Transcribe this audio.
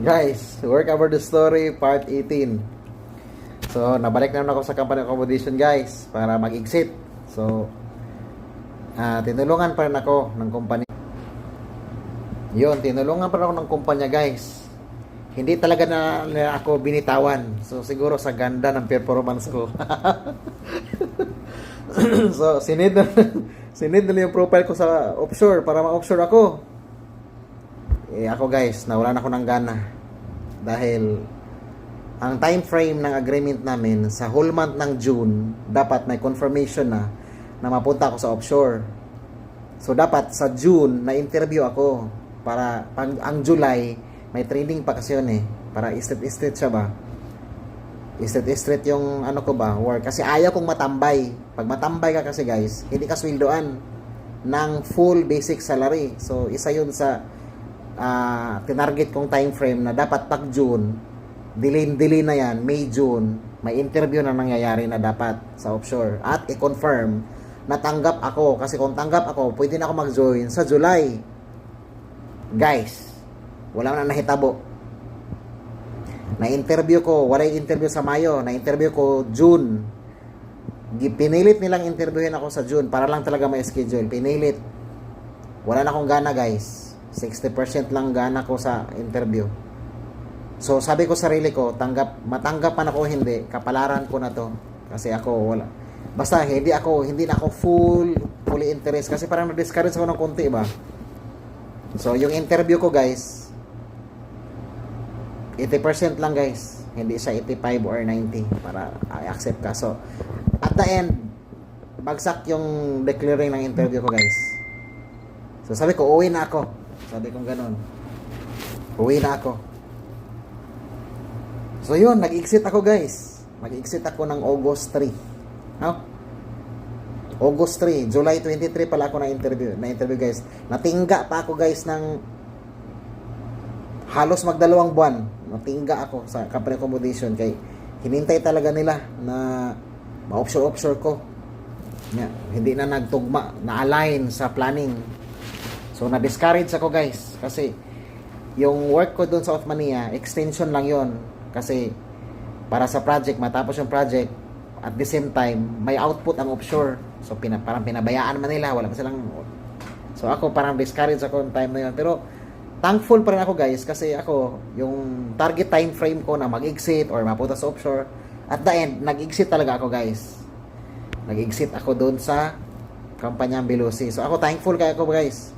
Guys, work over the story, part 18. So, nabalik naman ako sa company accommodation, guys, para mag-exit. So, tinulungan pa rin ako ng kumpanya. Yun, tinulungan pa rin ako ng kumpanya, guys. Hindi talaga na ako binitawan. So, siguro sa ganda ng performance ko. So, sinid na yung profile ko sa offshore para ma-offshore ako. Ako guys, nawalan ako ng gana dahil ang time frame ng agreement namin sa whole month ng June, dapat may confirmation na mapunta ako sa offshore. So dapat sa June na interview ako para pag ang July may training pa kasi yun para straight siya ba, straight yung ano ko ba, work, kasi ayaw kong matambay. Pag matambay ka kasi guys, hindi ka sweldoan ng full basic salary. So isa yun sa tinarget kong time frame na dapat pag June, delay na yan, May, June, may interview na nangyayari na dapat sa offshore at i-confirm na tanggap ako. Kasi kung tanggap ako, pwede na ako mag-join sa July. Guys, wala na nahitabo. Na-interview ko, wala yung interview sa Mayo, na-interview ko June. Pinilit nilang interviewin ako sa June para lang talaga may schedule. Pinilit. Wala na akong gana guys. 60% lang gana ko sa interview. So sabi ko sarili ko, matanggap man ako hindi, kapalaran ko na to. Kasi ako wala. Basta hindi na ako fully interest kasi parang na-discourage ako ng konti ba. So yung interview ko guys, 80% lang guys. Hindi siya 85 or 90 para i-accept ka. So at the end, bagsak yung declaring ng interview ko guys. So sabi ko, uwi na ako. Sabi kong ganun. Uwi na ako. So yun, nag-exit ako guys. Nag-exit ako ng August 3. No? August 3. July 23 pala ako na-interview guys. Natingga pa ako guys ng halos magdalawang buwan. Natingga ako sa company accommodation. Kay hinintay talaga nila na ma-offshore ko. Yeah, hindi na nagtugma, na-align sa planning. So, na-discourage ako guys. Kasi, yung work ko doon sa Othmania, extension lang yon. Kasi, para sa project, matapos yung project, at the same time, may output ang offshore. So, parang pinabayaan man nila. Wala pa silang... So, ako parang discourage ako yung time na yun. Pero, thankful pa rin ako guys. Kasi ako, yung target time frame ko na mag-exit or mapunta sa offshore, at the end, nag-exit talaga ako guys. Nag-exit ako doon sa kumpanyang Belusi. So, ako thankful kaya ako guys.